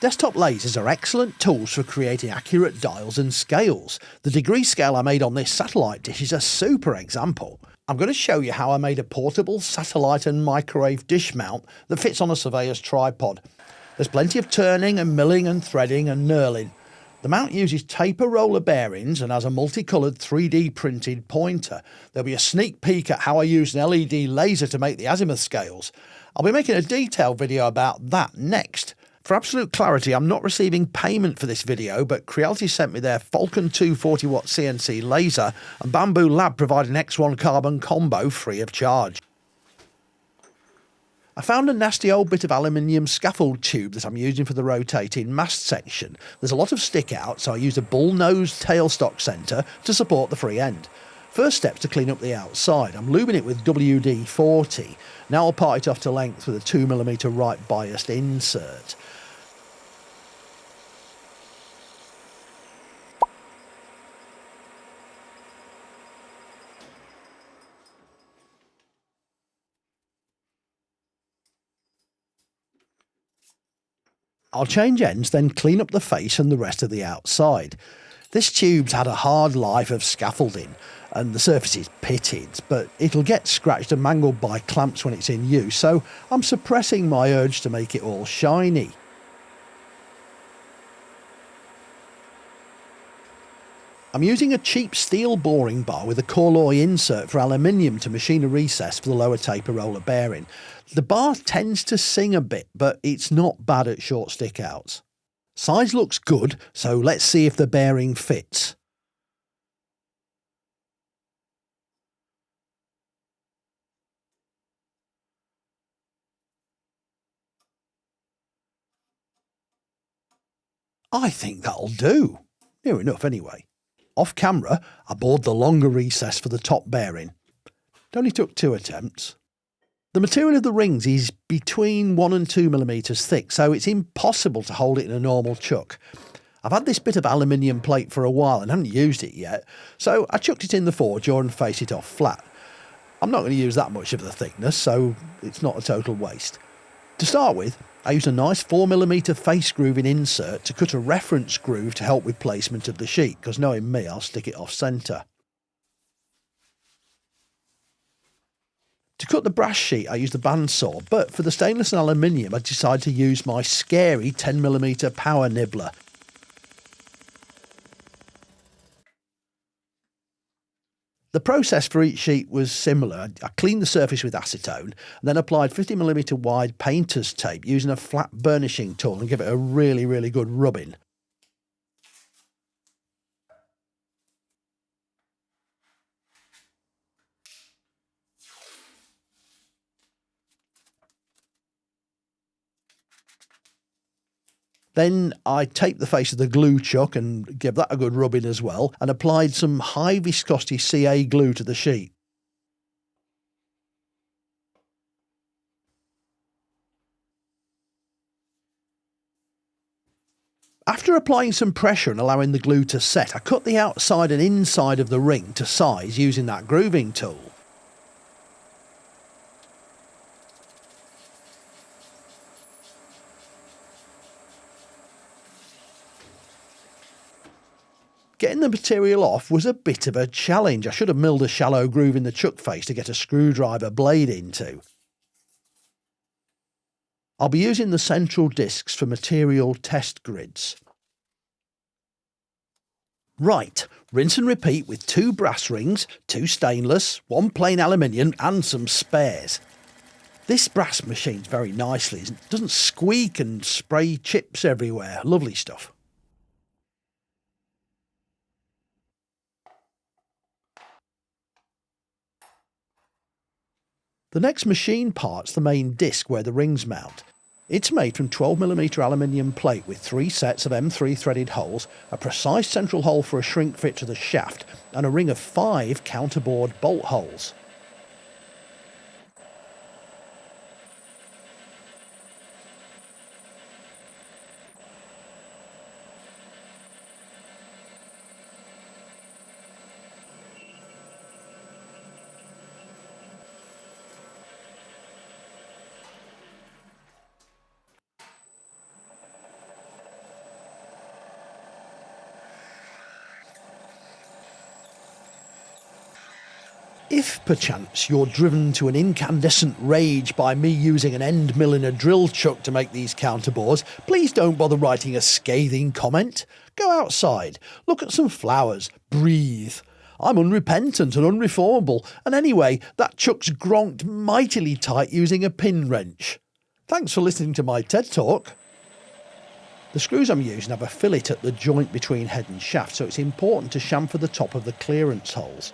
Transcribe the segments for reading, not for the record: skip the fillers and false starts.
Desktop lasers are excellent tools for creating accurate dials and scales. The degree scale I made on this satellite dish is a super example. I'm going to show you how I made a portable satellite and microwave dish mount that fits on a surveyor's tripod. There's plenty of turning and milling and threading and knurling. The mount uses taper roller bearings and has a multicoloured 3D printed pointer. There'll be a sneak peek at how I used an LED laser to make the azimuth scales. I'll be making a detailed video about that next. For absolute clarity, I'm not receiving payment for this video, but Creality sent me their Falcon2 40-watt CNC laser and Bambu Lab provided an X1 Carbon Combo free of charge. I found a nasty old bit of aluminium scaffold tube that I'm using for the rotating mast section. There's a lot of stick out, so I used a bull-nosed tailstock centre to support the free end. First step's to clean up the outside. I'm lubing it with WD-40. Now I'll part it off to length with a 2mm right biased insert. I'll change ends, then clean up the face and the rest of the outside. This tube's had a hard life of scaffolding and the surface is pitted, but it'll get scratched and mangled by clamps when it's in use, so I'm suppressing my urge to make it all shiny. I'm using a cheap steel boring bar with a Colloy insert for aluminium to machine a recess for the lower taper roller bearing. The bar tends to sing a bit, but it's not bad at short stick outs. Size looks good, so let's see if the bearing fits. I think that'll do. Near enough anyway. Off camera, I bored the longer recess for the top bearing. It only took 2 attempts. The material of the rings is between 1 and 2mm thick, so it's impossible to hold it in a normal chuck. I've had this bit of aluminium plate for a while and haven't used it yet, so I chucked it in the forge and faced it off flat. I'm not going to use that much of the thickness, so it's not a total waste. To start with, I used a nice 4mm face grooving insert to cut a reference groove to help with placement of the sheet, because knowing me, I'll stick it off centre. To cut the brass sheet, I used a bandsaw, but for the stainless and aluminium, I decided to use my scary 10mm power nibbler. The process for each sheet was similar. I cleaned the surface with acetone and then applied 50mm wide painter's tape using a flat burnishing tool and give it a really good rubbing. Then I taped the face of the glue chuck and gave that a good rubbing as well, and applied some high viscosity CA glue to the sheet. After applying some pressure and allowing the glue to set, I cut the outside and inside of the ring to size using that grooving tool. Getting the material off was a bit of a challenge. I should have milled a shallow groove in the chuck face to get a screwdriver blade into. I'll be using the central discs for material test grids. Right, rinse and repeat with 2 brass rings, 2 stainless, 1 plain aluminium and some spares. This brass machines very nicely, it doesn't squeak and spray chips everywhere, lovely stuff. The next machine part's the main disc where the rings mount. It's made from 12mm aluminium plate with 3 sets of M3 threaded holes, a precise central hole for a shrink fit to the shaft, and a ring of 5 counterbore bolt holes. If perchance you're driven to an incandescent rage by me using an end mill in a drill chuck to make these counterbores, please don't bother writing a scathing comment. Go outside, look at some flowers, breathe. I'm unrepentant and unreformable, and anyway, that chuck's gronked mightily tight using a pin wrench. Thanks for listening to my TED Talk. The screws I'm using have a fillet at the joint between head and shaft, so it's important to chamfer the top of the clearance holes.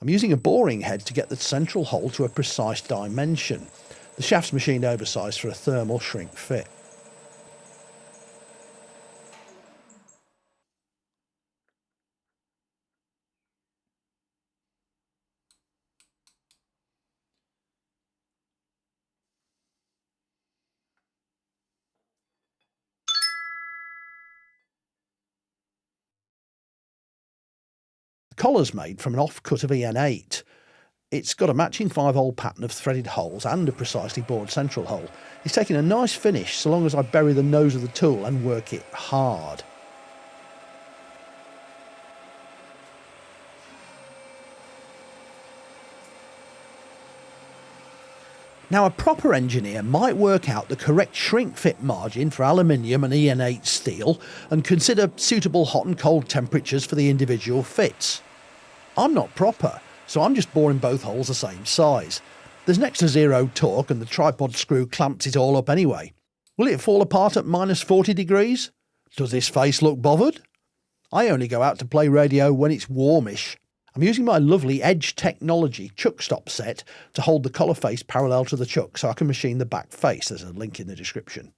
I'm using a boring head to get the central hole to a precise dimension. The shaft's machined oversized for a thermal shrink fit. The collar's made from an offcut of EN8. It's got a matching 5-hole pattern of threaded holes and a precisely bored central hole. It's taking a nice finish so long as I bury the nose of the tool and work it hard. Now, a proper engineer might work out the correct shrink fit margin for aluminium and EN8 steel and consider suitable hot and cold temperatures for the individual fits. I'm not proper, so I'm just boring both holes the same size. There's next to zero torque and the tripod screw clamps it all up anyway. Will it fall apart at minus 40 degrees? Does this face look bothered? I only go out to play radio when it's warmish. I'm using my lovely Edge Technology chuck stop set to hold the collar face parallel to the chuck so I can machine the back face. There's a link in the description.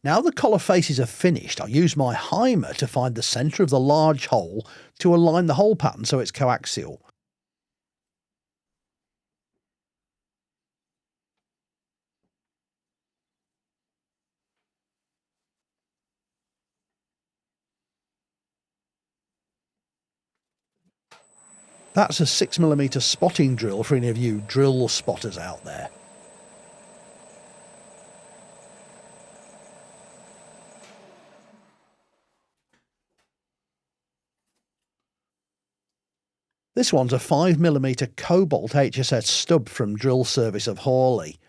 Now the collar faces are finished, I use my Heimer to find the centre of the large hole to align the hole pattern so it's coaxial. That's a 6mm spotting drill for any of you drill spotters out there. This one's a 5mm Cobalt HSS stub from Drill Service of Hawley.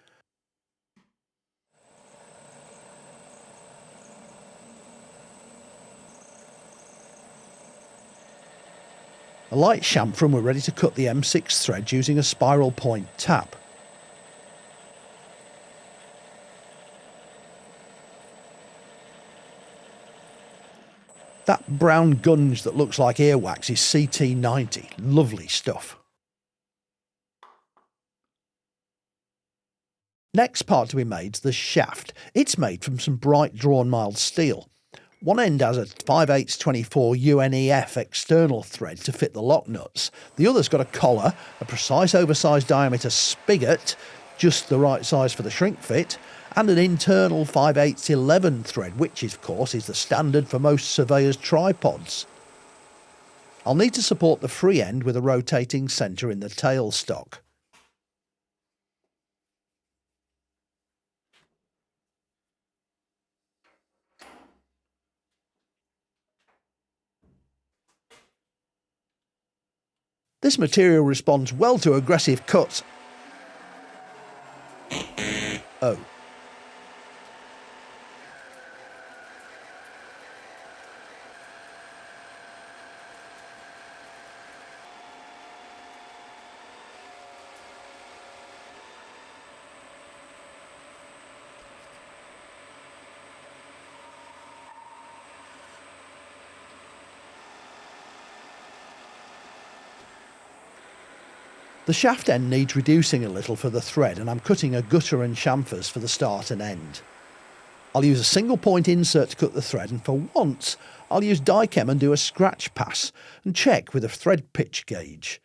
A light chamfer and we're ready to cut the M6 thread using a spiral point tap. That brown gunge that looks like earwax is CT90. Lovely stuff. Next part to be made is the shaft. It's made from some bright drawn mild steel. One end has a 5/8 24 UNEF external thread to fit the Locknuts. The other's got a collar, a precise oversized diameter spigot, just the right size for the shrink fit, and an internal 5/8 11 thread, which of course is the standard for most surveyors' tripods. I'll need to support the free end with a rotating centre in the tailstock. This material responds well to aggressive cuts. Oh. The shaft end needs reducing a little for the thread, and I'm cutting a gutter and chamfers for the start and end. I'll use a single point insert to cut the thread, and for once I'll use die chem and do a scratch pass and check with a thread pitch gauge.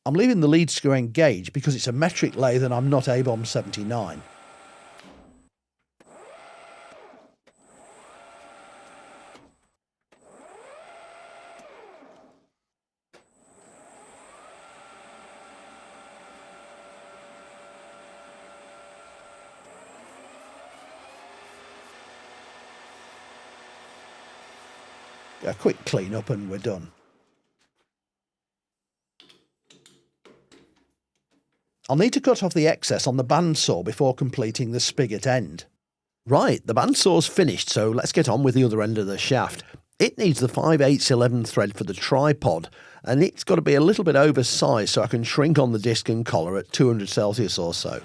I'm leaving the lead screw engaged because it's a metric lathe and I'm not ABOM 79. A quick clean up and we're done. I'll need to cut off the excess on the bandsaw before completing the spigot end. Right, the bandsaw's finished, so let's get on with the other end of the shaft. It needs the 5/8 thread for the tripod, and it's got to be a little bit oversized so I can shrink on the disc and collar at 200 Celsius or so.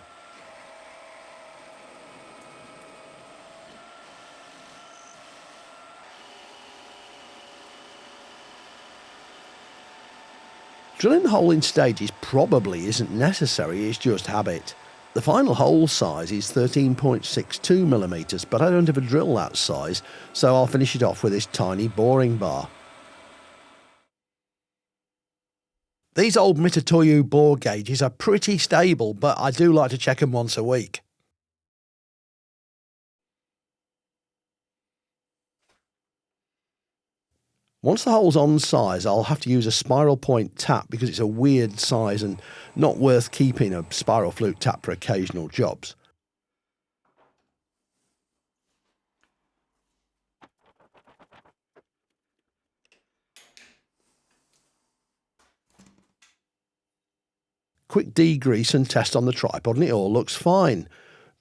Drilling the hole in stages probably isn't necessary, it's just habit. The final hole size is 13.62mm, but I don't have a drill that size, so I'll finish it off with this tiny boring bar. These old Mitutoyo bore gauges are pretty stable, but I do like to check them once a week. Once the hole's on size, I'll have to use a spiral point tap because it's a weird size and not worth keeping a spiral flute tap for occasional jobs. Quick degrease and test on the tripod and it all looks fine.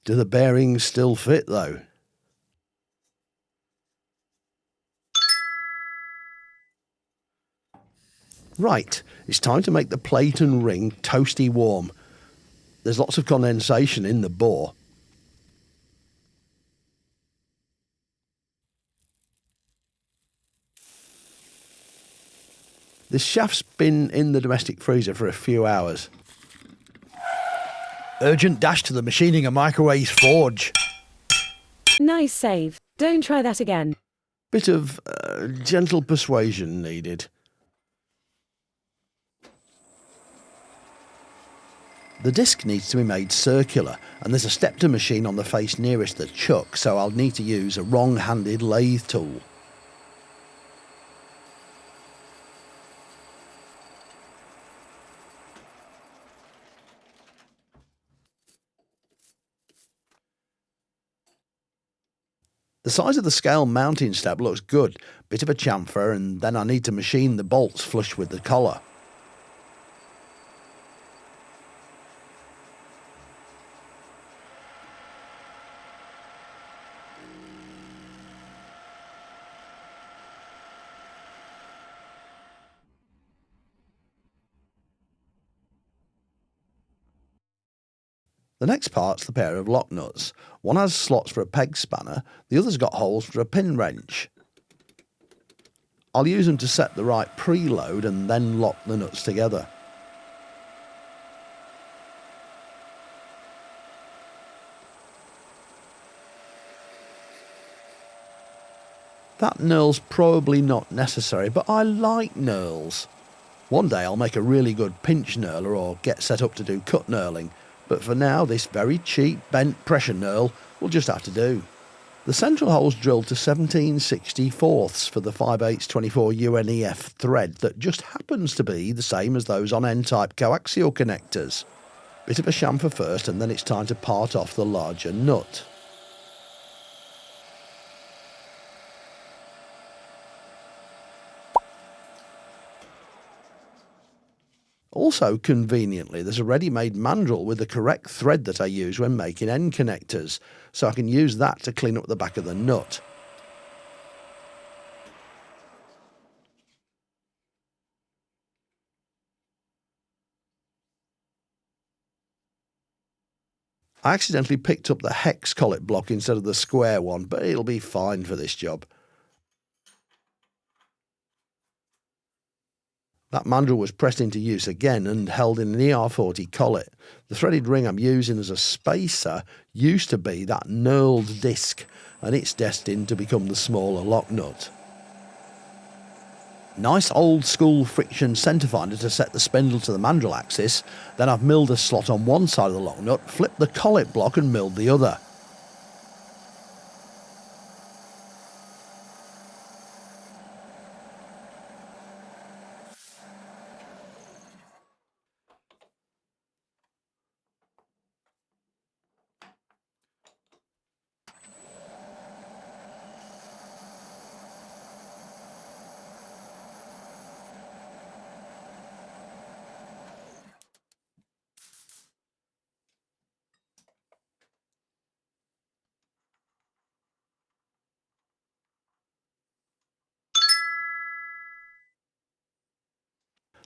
Do the bearings still fit though? Right, it's time to make the plate and ring toasty warm. There's lots of condensation in the bore. This shaft's been in the domestic freezer for a few hours. Urgent dash to the machining and microwave forge. Nice save. Don't try that again. Bit of gentle persuasion needed. The disc needs to be made circular, and there's a stepper machine on the face nearest the chuck, so I'll need to use a wrong-handed lathe tool. The size of the scale mounting stab looks good, bit of a chamfer, and then I need to machine the bolts flush with the collar. The next part's the pair of Locknuts. One has slots for a peg spanner, the other's got holes for a pin wrench. I'll use them to set the right preload and then lock the nuts together. That knurl's probably not necessary, but I like knurls. One day I'll make a really good pinch knurler or get set up to do cut knurling. But for now, this very cheap bent pressure knurl will just have to do. The central hole's drilled to 17/64ths for the 5/8 24 UNEF thread that just happens to be the same as those on N-type coaxial connectors. Bit of a chamfer first, and then it's time to part off the larger nut. Also, conveniently, there's a ready-made mandrel with the correct thread that I use when making end connectors, so I can use that to clean up the back of the nut. I accidentally picked up the hex collet block instead of the square one, but it'll be fine for this job. That mandrel was pressed into use again and held in an ER40 collet. The threaded ring I'm using as a spacer used to be that knurled disc, and it's destined to become the smaller lock nut. Nice old school friction centre finder to set the spindle to the mandrel axis, then I've milled a slot on one side of the lock nut, flipped the collet block and milled the other.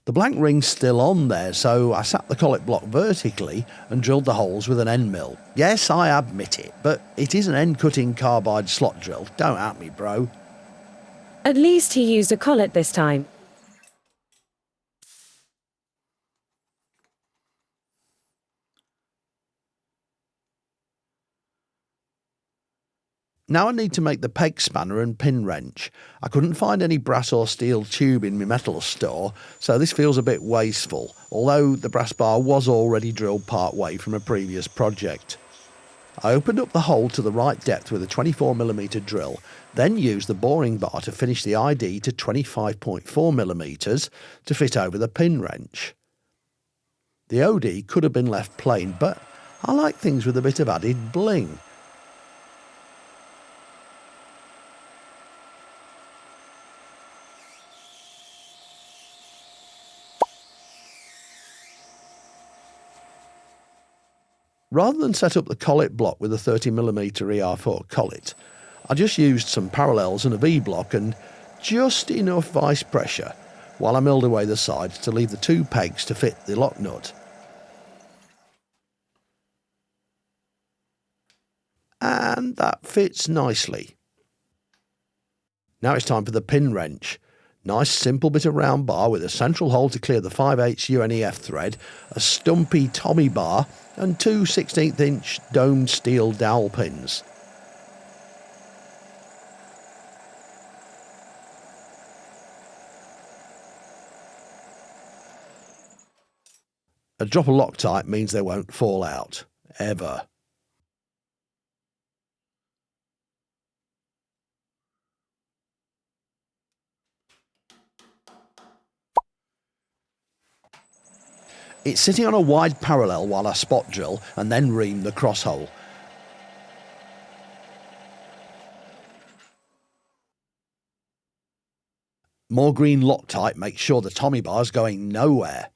The blank ring's still on there, so I sat the collet block vertically and drilled the holes with an end mill. Yes, I admit it, but it is an end-cutting carbide slot drill. Don't at me, bro. At least he used a collet this time. Now I need to make the peg spanner and pin wrench. I couldn't find any brass or steel tube in my metal store, so this feels a bit wasteful, although the brass bar was already drilled part way from a previous project. I opened up the hole to the right depth with a 24mm drill, then used the boring bar to finish the ID to 25.4mm to fit over the pin wrench. The OD could have been left plain, but I like things with a bit of added bling. Rather than set up the collet block with a 30mm ER4 collet, I just used some parallels and a V-block and just enough vice pressure while I milled away the sides to leave the two pegs to fit the lock nut. And that fits nicely. Now it's time for the pin wrench. Nice simple bit of round bar with a central hole to clear the 5/8 UNEF thread, a stumpy Tommy bar and two 16th-inch domed steel dowel pins. A drop of Loctite means they won't fall out, ever. It's sitting on a wide parallel while I spot drill and then ream the cross hole. More green Loctite makes sure the Tommy bar's going nowhere.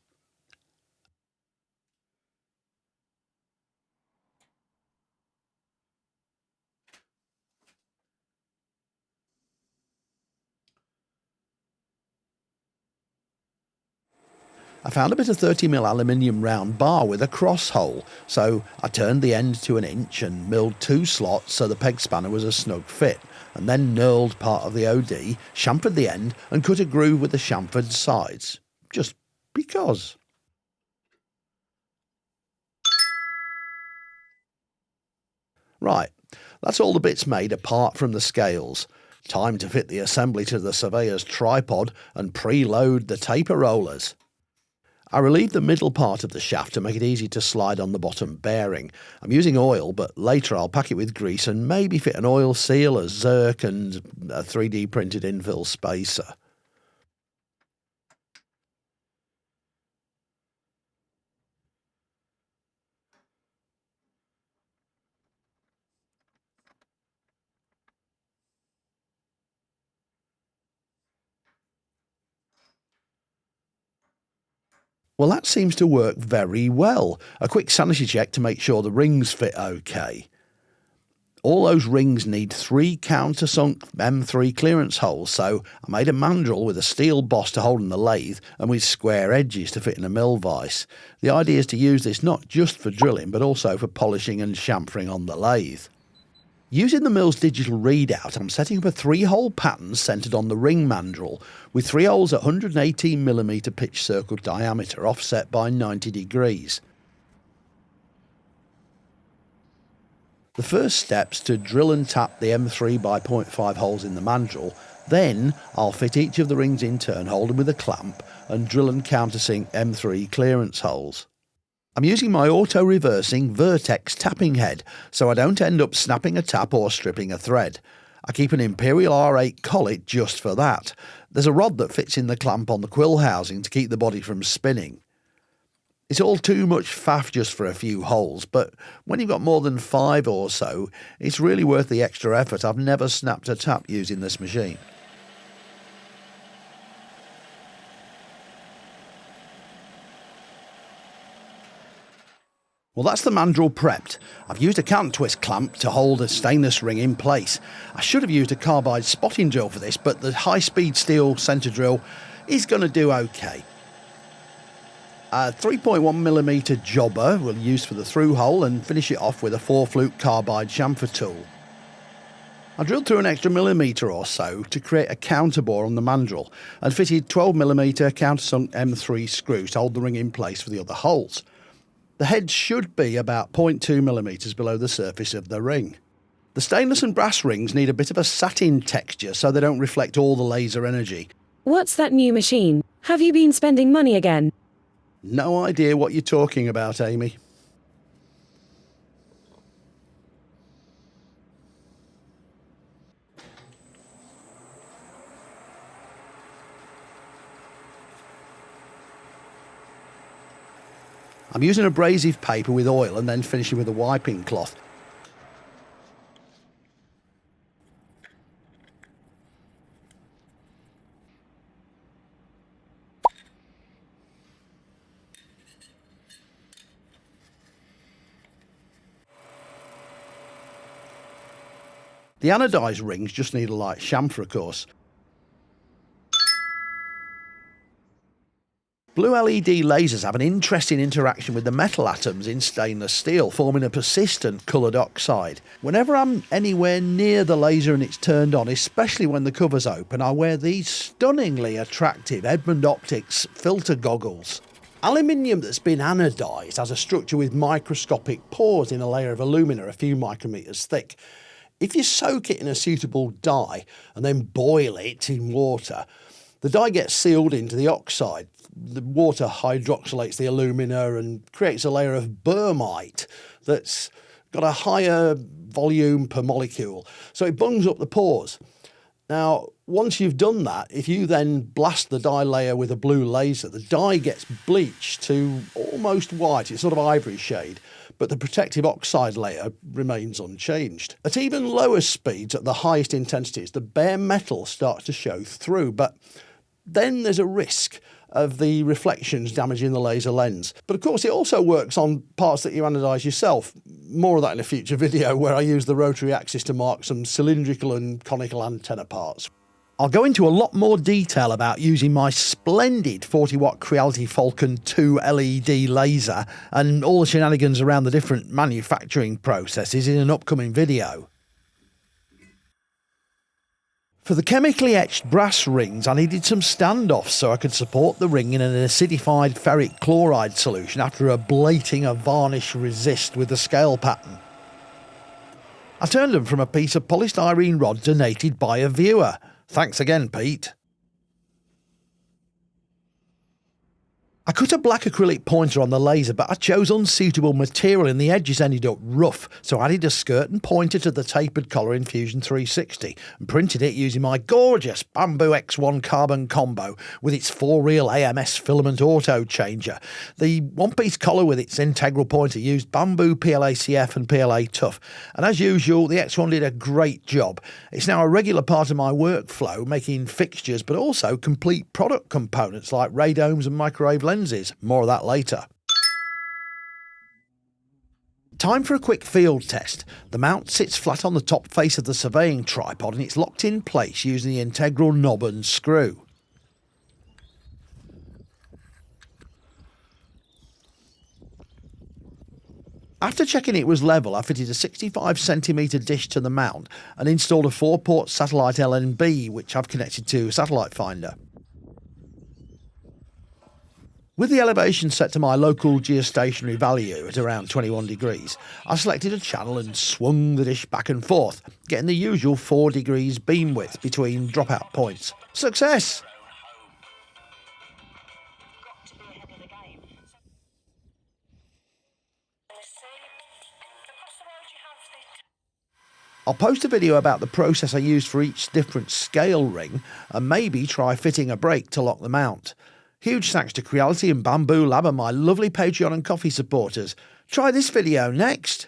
I found a bit of 30mm aluminium round bar with a cross hole, so I turned the end to 1 inch and milled 2 slots so the peg spanner was a snug fit, and then knurled part of the OD, chamfered the end and cut a groove with the chamfered sides. Just because. Right, that's all the bits made apart from the scales. Time to fit the assembly to the surveyor's tripod and preload the taper rollers. I relieved the middle part of the shaft to make it easy to slide on the bottom bearing. I'm using oil, but later I'll pack it with grease and maybe fit an oil seal, a zerk and a 3D printed infill spacer. Well, that seems to work very well. A quick sanity check to make sure the rings fit okay. All those rings need 3 countersunk M3 clearance holes, so I made a mandrel with a steel boss to hold in the lathe and with square edges to fit in a mill vise. The idea is to use this not just for drilling but also for polishing and chamfering on the lathe. Using the mill's digital readout, I'm setting up a 3-hole pattern centred on the ring mandrel, with 3 holes at 118mm pitch circle diameter offset by 90 degrees. The first step's to drill and tap the M3 by 0.5 holes in the mandrel. Then I'll fit each of the rings in turn, holding with a clamp, and drill and countersink M3 clearance holes. I'm using my auto-reversing Vertex tapping head, so I don't end up snapping a tap or stripping a thread. I keep an Imperial R8 collet just for that. There's a rod that fits in the clamp on the quill housing to keep the body from spinning. It's all too much faff just for a few holes, but when you've got more than 5 or so, it's really worth the extra effort. I've never snapped a tap using this machine. Well, that's the mandrel prepped. I've used a cant twist clamp to hold a stainless ring in place. I should have used a carbide spotting drill for this, but the high-speed steel centre drill is going to do okay. A 3.1mm jobber we'll use for the through hole and finish it off with a 4-flute carbide chamfer tool. I drilled through an extra millimetre or so to create a counterbore on the mandrel and fitted 12mm countersunk M3 screws to hold the ring in place for the other holes. The head should be about 0.2mm below the surface of the ring. The stainless and brass rings need a bit of a satin texture so they don't reflect all the laser energy. What's that new machine? Have you been spending money again? No idea what you're talking about, Amy. I'm using abrasive paper with oil and then finishing with a wiping cloth. The anodised rings just need a light chamfer, of course. Blue LED lasers have an interesting interaction with the metal atoms in stainless steel, forming a persistent coloured oxide. Whenever I'm anywhere near the laser and it's turned on, especially when the cover's open, I wear these stunningly attractive Edmund Optics filter goggles. Aluminium that's been anodised has a structure with microscopic pores in a layer of alumina a few micrometers thick. If you soak it in a suitable dye and then boil it in water, the dye gets sealed into the oxide. The water hydroxylates the alumina and creates a layer of bermite that's got a higher volume per molecule, so it bungs up the pores. Now, once you've done that, if you then blast the dye layer with a blue laser, the dye gets bleached to almost white. It's sort of ivory shade, but the protective oxide layer remains unchanged. At even lower speeds, at the highest intensities, the bare metal starts to show through, but then there's a risk of the reflections damaging the laser lens. But of course it also works on parts that you anodise yourself. More of that in a future video where I use the rotary axis to mark some cylindrical and conical antenna parts. I'll go into a lot more detail about using my splendid 40-watt Creality Falcon2 LED laser and all the shenanigans around the different manufacturing processes in an upcoming video. For the chemically etched brass rings, I needed some standoffs so I could support the ring in an acidified ferric chloride solution after ablating a varnish resist with the scale pattern. I turned them from a piece of polystyrene rod donated by a viewer. Thanks again, Pete. I cut a black acrylic pointer on the laser, but I chose unsuitable material and the edges ended up rough, so I added a skirt and pointer to the tapered collar in Fusion 360 and printed it using my gorgeous Bambu X1 Carbon Combo with its 4-reel AMS filament autochanger. The one-piece collar with its integral pointer used Bambu PLA-CF and PLA Tough, and as usual the X1 did a great job. It's now a regular part of my workflow, making fixtures but also complete product components like radomes and microwave lenses. More of that later. Time for a quick field test. The mount sits flat on the top face of the surveying tripod and it's locked in place using the integral knob and screw. After checking it was level, I fitted a 65cm dish to the mount and installed a 4-port satellite LNB, which I've connected to a satellite finder. With the elevation set to my local geostationary value at around 21 degrees, I selected a channel and swung the dish back and forth, getting the usual 4 degrees beam width between dropout points. Success! I'll post a video about the process I used for each different scale ring and maybe try fitting a brake to lock the mount. Huge thanks to Creality and Bambu Lab and my lovely Patreon and Coffee supporters. Try this video next.